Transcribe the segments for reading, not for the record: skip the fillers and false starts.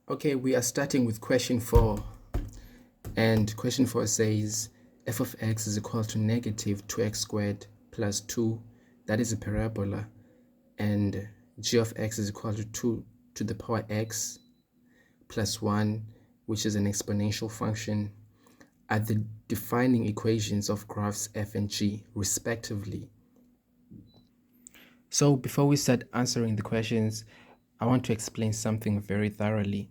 Okay, we are starting with question 4. And question 4 says f of x is equal to negative 2x squared plus 2. That is a parabola. And g of x is equal to 2 to the power x plus 1, which is an exponential function, are the defining equations of graphs f and g, respectively. So before we start answering the questions, I want to explain something very thoroughly.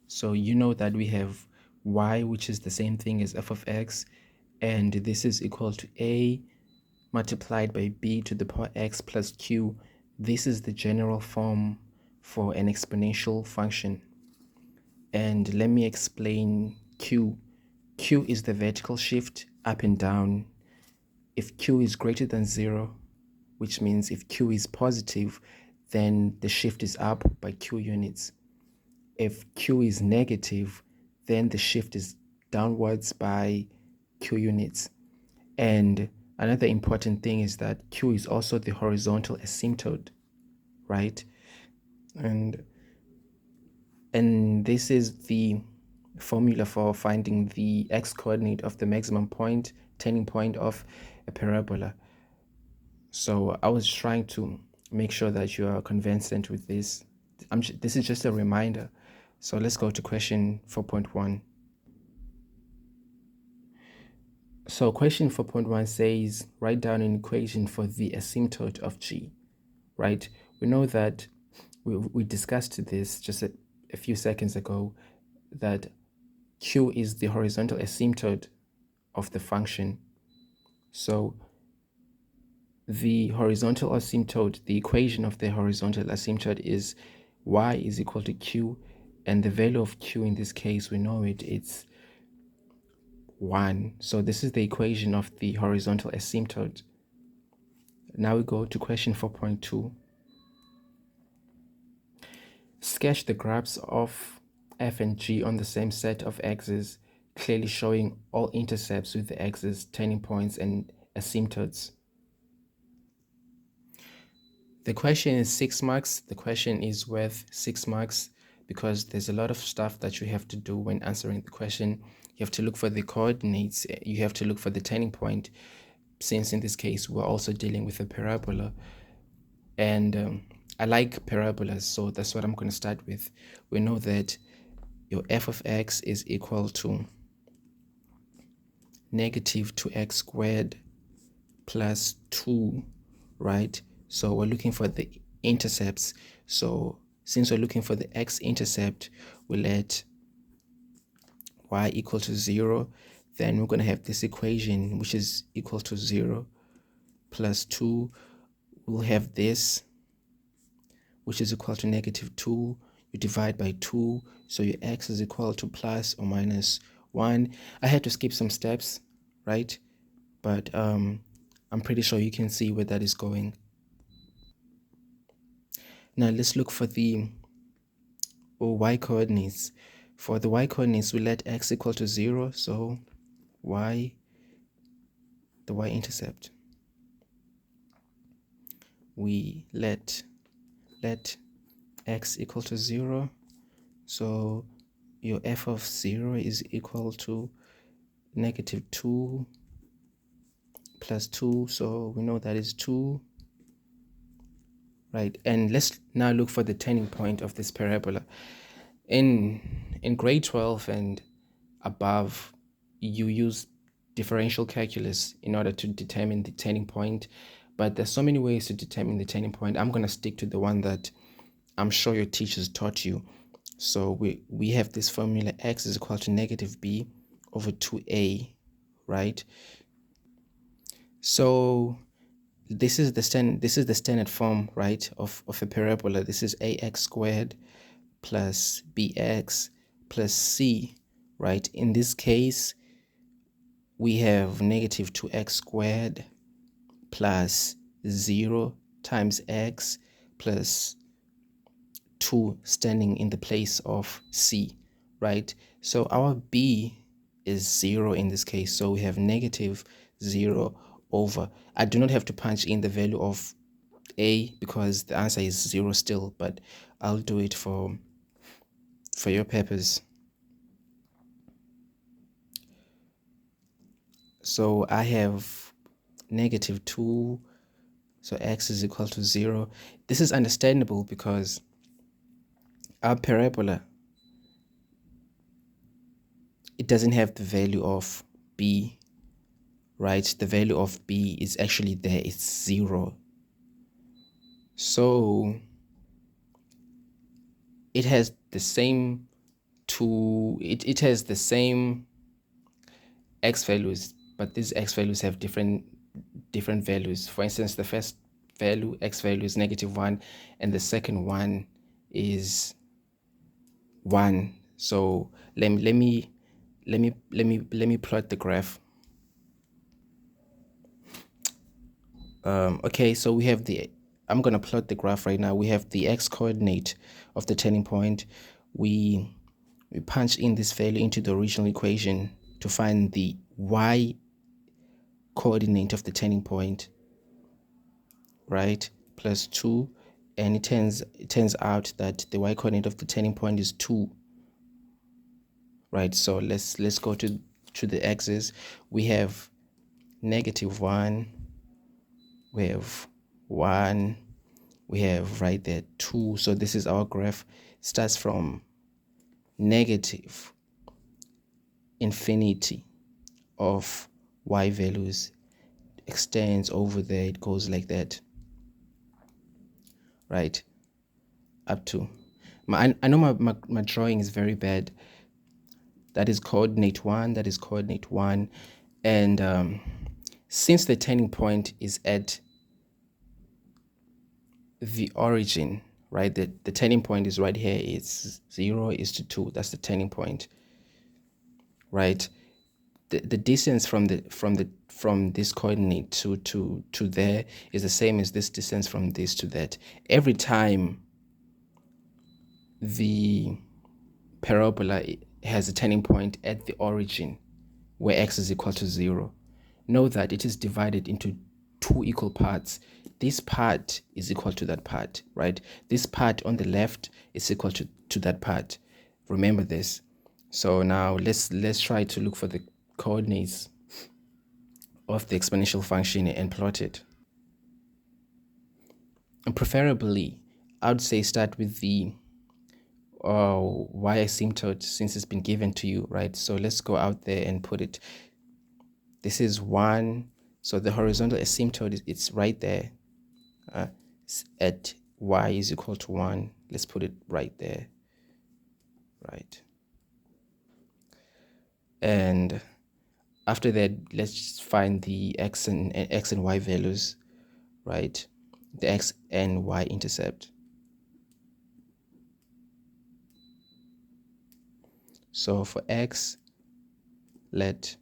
So you know that we have y, which is the same thing as f of x, and this is equal to a multiplied by b to the power x plus q. This is the general form for an exponential function. And let me explain q. Q is the vertical shift up and down. If q is greater than 0, which means if q is positive, then the shift is up by q units. If q is negative, then the shift is downwards by q units. And another important thing is that q is also the horizontal asymptote, right? And this is the formula for finding the x-coordinate of the maximum point, turning point of a parabola. So I was trying to make sure that you are conversant with this. This is just a reminder. So let's go to question 4.1. So question 4.1 says, write down an equation for the asymptote of g, right? We know that we discussed this just a few seconds ago, that q is the horizontal asymptote of the function. So the horizontal asymptote, the equation of the horizontal asymptote is y is equal to q, and the value of q in this case, we know it's 1. So this is the equation of the horizontal asymptote. Now we go to question 4.2. Sketch the graphs of f and g on the same set of axes, clearly showing all intercepts with the axes, turning points, and asymptotes. The question is 6 marks. The question is worth 6 marks because there's a lot of stuff that you have to do when answering the question. You have to look for the coordinates. You have to look for the turning point, since in this case we're also dealing with a parabola. And I like parabolas, so that's what I'm going to start with. We know that your f of x is equal to negative 2x squared plus 2, right? So we're looking for the intercepts. So since we're looking for the x-intercept, we let y equal to 0. Then we're going to have this equation, which is equal to 0 plus 2. We'll have this, which is equal to negative 2. You divide by 2, so your x is equal to plus or minus 1. I had to skip some steps, right? But I'm pretty sure you can see where that is going. Now let's look for the y coordinates. For the y coordinates, we let x equal to 0, so y, the y-intercept, we let x equal to 0, so your f of 0 is equal to negative 2 plus 2, so we know that is 2, right? And let's now look for the turning point of this parabola. In grade 12 and above, you use differential calculus in order to determine the turning point, but there's so many ways to determine the turning point. I'm going to stick to the one that I'm sure your teachers taught you. So we have this formula: x is equal to negative b over 2a, right? So this is the standard form, right, of a parabola. This is ax squared plus bx plus c, right? In this case, we have negative 2x squared plus 0 times x plus 2 standing in the place of c, right? So our b is 0 in this case, so we have negative 0 over, I do not have to punch in the value of a because the answer is 0 still, but I'll do it for for your purpose. So I have -2, so x is equal to 0. This is understandable because our parabola, it doesn't have the value of b, right? The value of b is actually there, it's 0. So it has the same it has the same x values, but these x values have different values. For instance, the first value, x value, is -1, and the second one is 1. So let me plot the graph. Okay, so we have I'm gonna plot the graph right now. We have the x coordinate of the turning point. We punch in this value into the original equation to find the y coordinate of the turning point, right? Plus 2, and it turns out that the y coordinate of the turning point is 2, right? So let's go to the x's. We have -1, we have 1, we have right there 2. So this is our graph. It starts from negative infinity of y values, extends over there, it goes like that, right, up to I know my drawing is very bad. That is coordinate 1, that is coordinate 1, and since the turning point is at the origin, right, the turning point is right here, it's 0:2, that's the turning point, right? The distance from this coordinate to there is the same as this distance from this to that. Every time the parabola has a turning point at the origin where x is equal to 0, know that it is divided into 2 equal parts. This part is equal to that part, right? This part on the left is equal to that part. Remember this. So now let's try to look for the coordinates of the exponential function and plot it. And preferably, I would say start with the y asymptote, since it's been given to you, right? So let's go out there and put it. This is 1, so the horizontal asymptote it's right there, at y is equal to 1. Let's put it right there, right? And after that, let's find the x and y values, right? The x and y intercept. So for x, let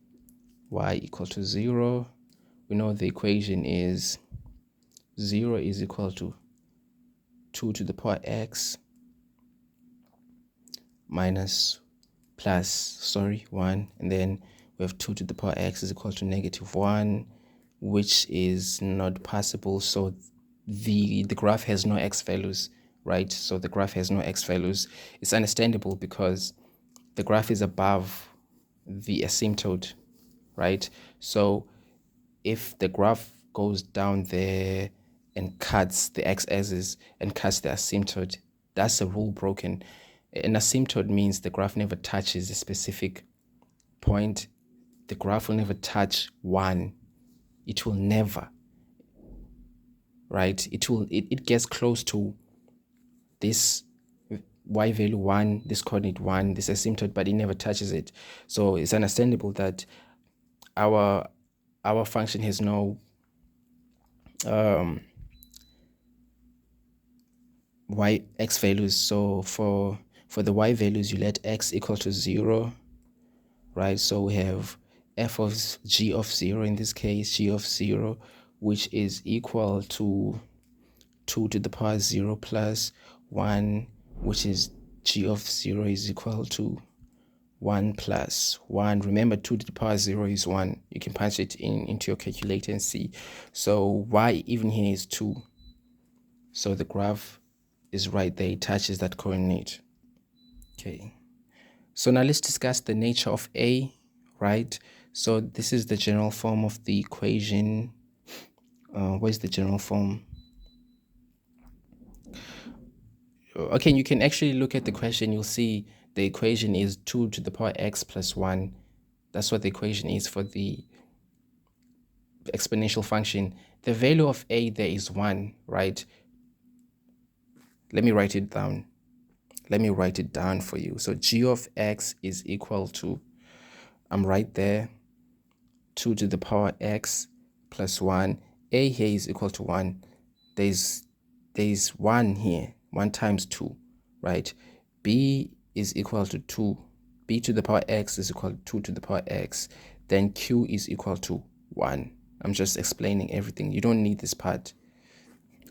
y equal to 0. We know the equation is 0 is equal to 2 to the power x minus 1, and then we have 2 to the power x is equal to -1, which is not possible. So the graph has no x values, right? So the graph has no x values. It's understandable because the graph is above the asymptote, right? So if the graph goes down there and cuts the x-axis and cuts the asymptote, that's a rule broken. An asymptote means the graph never touches a specific point. The graph will never touch 1. It will never, right? It gets close to this y value 1, this coordinate 1, this asymptote, but it never touches it. So it's understandable that our function has no x values. So for the y values, you let x equal to 0, right? So we have f of g of 0, in this case g of 0, which is equal to 2 to the power 0 plus 1, which is g of 0 is equal to 1 plus 1. Remember, 2 to the power 0 is 1. You can punch it into your calculator and see. So y even here is 2. So the graph is right there, it touches that coordinate. Okay. So now let's discuss the nature of A, right? So this is the general form of the equation. Where's the general form? Okay, you can actually look at the question. You'll see the equation is 2 to the power x plus 1. That's what the equation is for the exponential function. The value of A there is 1, right? Let me write it down. Let me write it down for you. So g of x is equal to, I'm right there, 2 to the power x plus 1. A here is equal to 1. There's 1 here, 1 times 2, right? B is equal to 2. B to the power x is equal to 2 to the power x. Then q is equal to 1. I'm just explaining everything. You don't need this part.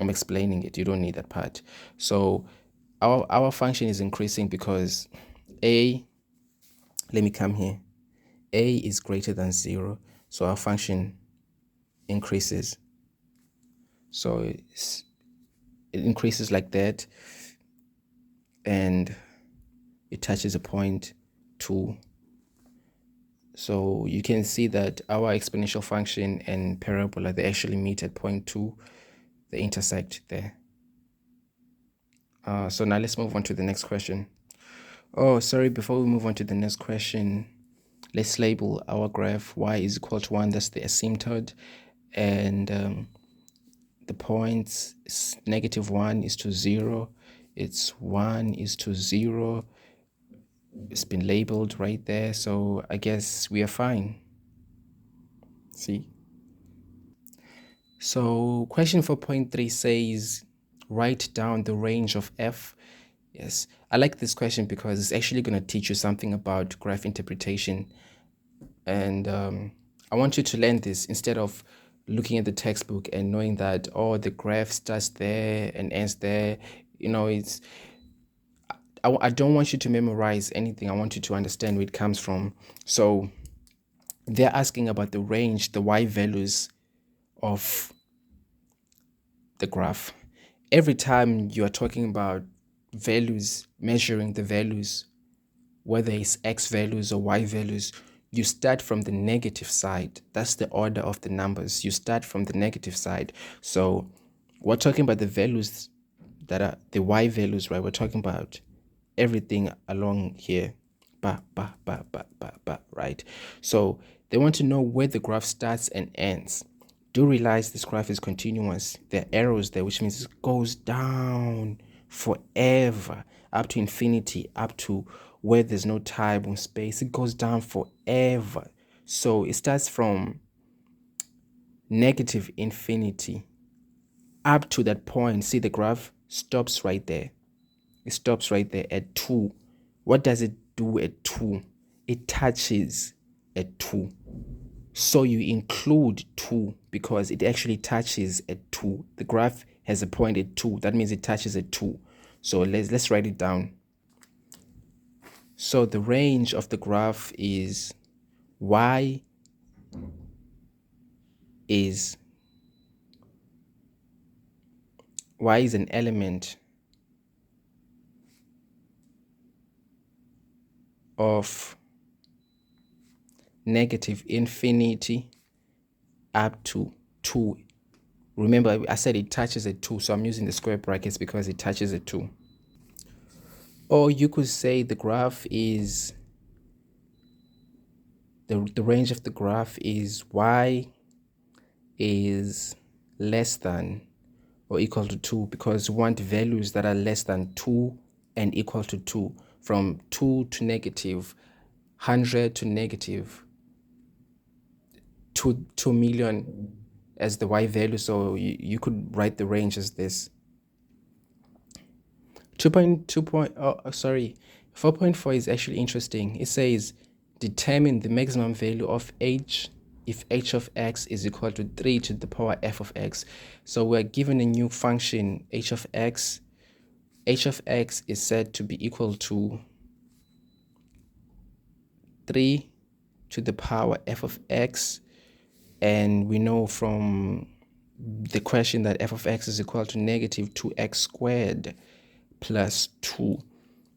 I'm explaining it. You don't need that part. So our function is increasing because a, let me come here. A is greater than 0. So our function increases. So it increases like that. And it touches a point 2. So you can see that our exponential function and parabola, they actually meet at point 2. They intersect there. So now let's move on to the next question. Oh, sorry, before we move on to the next question, let's label our graph y is equal to 1. That's the asymptote. And the points is -1 is to 0. It's 1 is to 0. It's been labeled right there. So I guess we are fine. See? So question 4.3 says, write down the range of f. Yes, I like this question because it's actually going to teach you something about graph interpretation. And I want you to learn this instead of looking at the textbook and knowing that, oh, the graph starts there and ends there. You know, I don't want you to memorize anything. I want you to understand where it comes from. So they're asking about the range, the y values of the graph. Every time you are talking about values, measuring the values, whether it's x values or y values, you start from the negative side. That's the order of the numbers. You start from the negative side. So we're talking about the values that are the y values, right? We're talking about everything along here. Right? So they want to know where the graph starts and ends. Do realize this graph is continuous. There are arrows there, which means it goes down forever, up to infinity, up to where there's no time or space. It goes down forever. So it starts from negative infinity up to that point. See, the graph stops right there. It stops right there at 2. What does it do at 2? It touches at 2. So you include 2 because it actually touches at 2. The graph has a point at 2. That means it touches at 2. So let's write it down. So the range of the graph is y is an element of negative infinity up to 2. Remember, I said it touches at 2, so I'm using the square brackets because it touches at 2. Or you could say the graph is, the range of the graph is y is less than or equal to 2, because we want values that are less than 2 and equal to 2. From 2 to negative 100 to negative 2 million as the y value. So you could write the range as this. 4.4 is actually interesting. It says determine the maximum value of h if h of x is equal to 3 to the power f of x. So we're given a new function, h of x. H of x is said to be equal to 3 to the power f of x. And we know from the question that f of x is equal to negative 2x squared plus 2.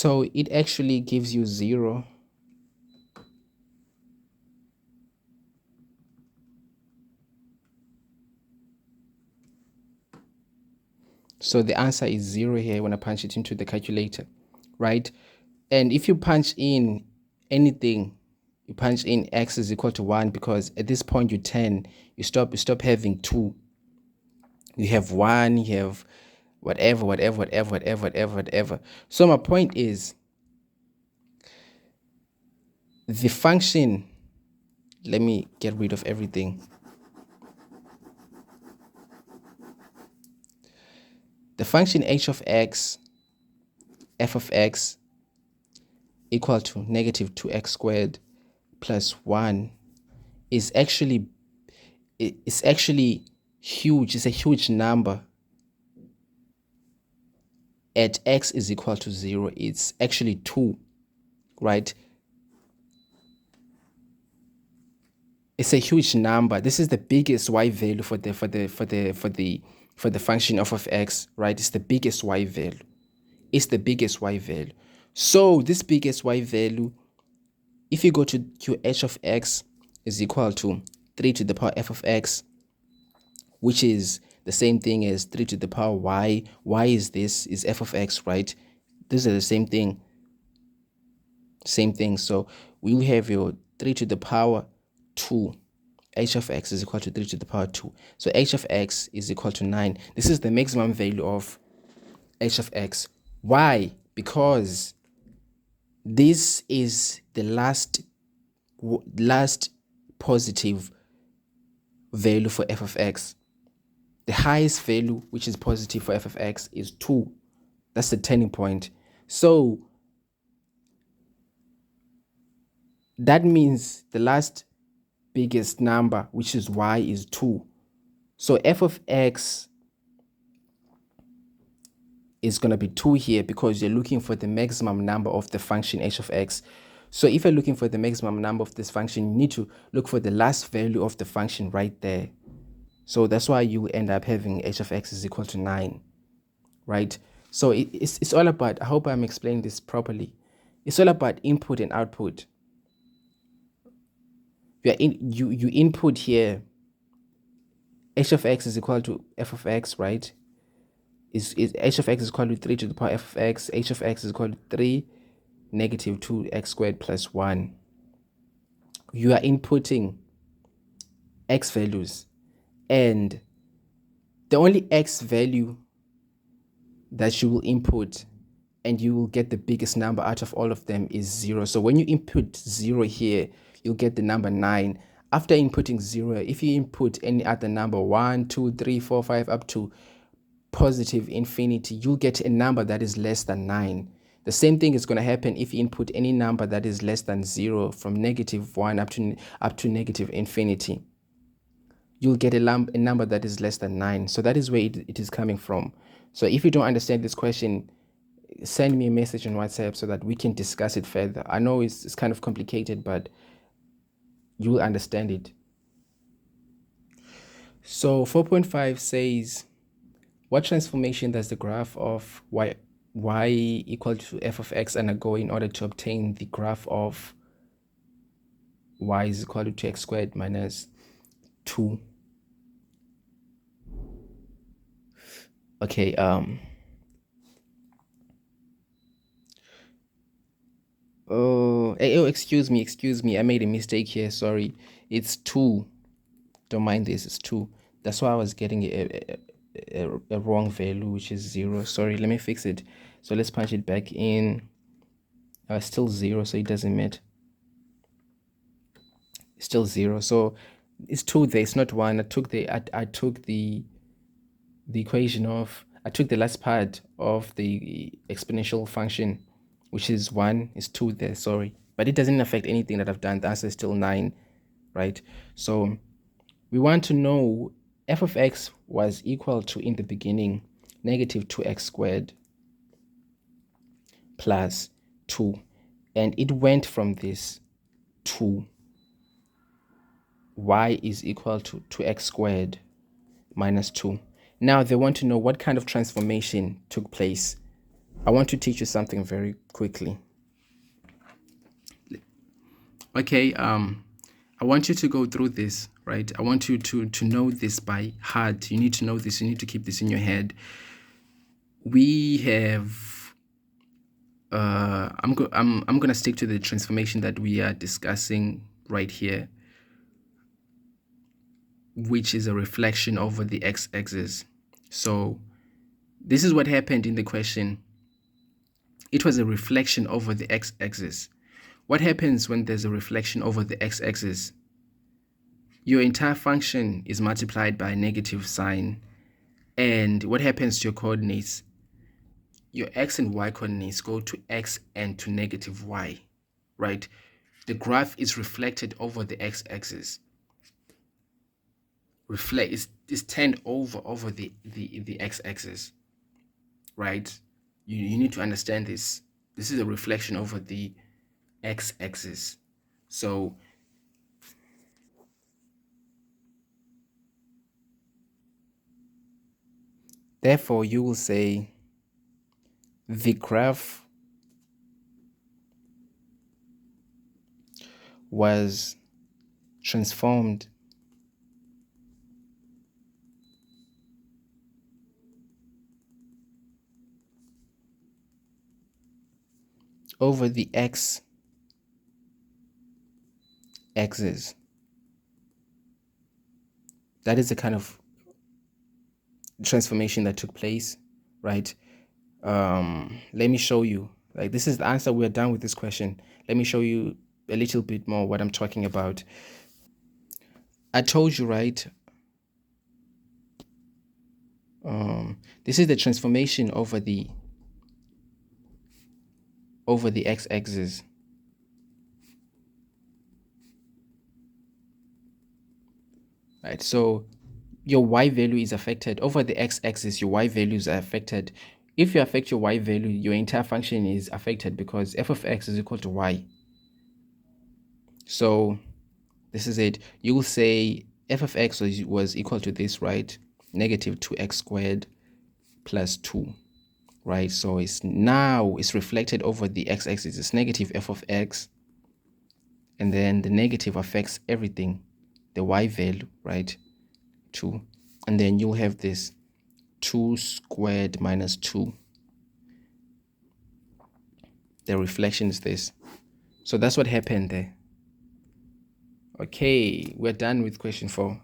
So it actually gives you 0. So the answer is 0 here when I punch it into the calculator, right? And if you punch in anything, you punch in x is equal to 1, because at this point you 10, you stop having 2. You have 1, you have whatever. So my point is, the function, let me get rid of everything. The function h of x, f of x, equal to negative 2x squared plus 1 is actually huge. It's a huge number. At x is equal to 0, it's actually 2, right? It's a huge number. This is the biggest y value for the function of x, right? It's the biggest y value. It's the biggest y value. So this biggest y value, if you go to h of x is equal to 3 to the power f of x, which is the same thing as 3 to the power y. Y is this, is f of x, right? These are the same thing. Same thing. So we will have your 3 to the power 2. H of x is equal to 3 to the power 2. So h of x is equal to 9. This is the maximum value of h of x. Why? Because this is the last positive value for f of x. The highest value, which is positive for f of x, is 2. That's the turning point. So that means the last biggest number, which is y, is 2. So f of x is going to be 2 here, because you're looking for the maximum number of the function h of x. So if you're looking for the maximum number of this function, you need to look for the last value of the function right there. So that's why you end up having h of x is equal to 9, right? So it's all about, I hope I'm explaining this properly. It's all about input and output. You input here, h of x is equal to f of x, right? Is h of x is equal to 3 to the power f of x. H of x is equal to 3 negative 2x squared plus 1. You are inputting x values, and the only x value that you will input and you will get the biggest number out of all of them is 0. So when you input 0 here, you'll get the number 9. After inputting 0, if you input any other number, 1, 2, 3, 4, 5, up to positive infinity, you'll get a number that is less than 9. The same thing is going to happen if you input any number that is less than 0, from negative 1 up to negative infinity. You'll get a number that is less than 9. So that is where it is coming from. So if you don't understand this question, send me a message on WhatsApp so that we can discuss it further. I know it's kind of complicated, but you will understand it. So 4.5 says, what transformation does the graph of y equal to f of x undergo in order to obtain the graph of y is equal to 2x squared minus 2? Okay, excuse me, I made a mistake here, sorry. It's 2. Don't mind this, it's 2. That's why I was getting a wrong value, which is 0. Sorry, let me fix it. So let's punch it back in. Still 0, so it doesn't matter. Still 0, so it's 2 there, it's not 1. I took the equation of, I took the last part of the exponential function, which is 1, is 2 there, sorry. But it doesn't affect anything that I've done. The answer is still 9, right? So we want to know f of x was equal to, in the beginning, negative 2x squared plus 2. And it went from this to y is equal to 2x squared minus 2. Now they want to know what kind of transformation took place. I want to teach you something very quickly. Okay, I want you to go through this, right? I want you to know this by heart. You need to know this. You need to keep this in your head. We have I'm gonna stick to the transformation that we are discussing right here, which is a reflection over the x-axis. So this is what happened in the question. It was a reflection over the x-axis. What happens when there's a reflection over the x-axis? Your entire function is multiplied by a negative sign. And what happens to your coordinates? Your x and y coordinates go to x and to negative y, right? The graph is reflected over the x-axis. Reflect is turned over the x-axis, right? You need to understand this. This is a reflection over the x-axis. So therefore, you will say the graph was transformed over the x-axis. That is the kind of transformation that took place, right? Let me show you. Like, this is the answer. We're done with this question. Let me show you a little bit more what I'm talking about. I told you, right? This is the transformation over the x-axis. Right, so your y value is affected over the x-axis. Your y values are affected. If you affect your y value, your entire function is affected because f of x is equal to y. So this is it. You will say f of x was equal to this, right? Negative 2x squared plus 2, right? So it's reflected over the x-axis. It's negative f of x, and then the negative affects everything, the y value, right? 2, and then you'll have this 2 squared minus 2. The reflection is this. So that's what happened there. Okay, we're done with question 4.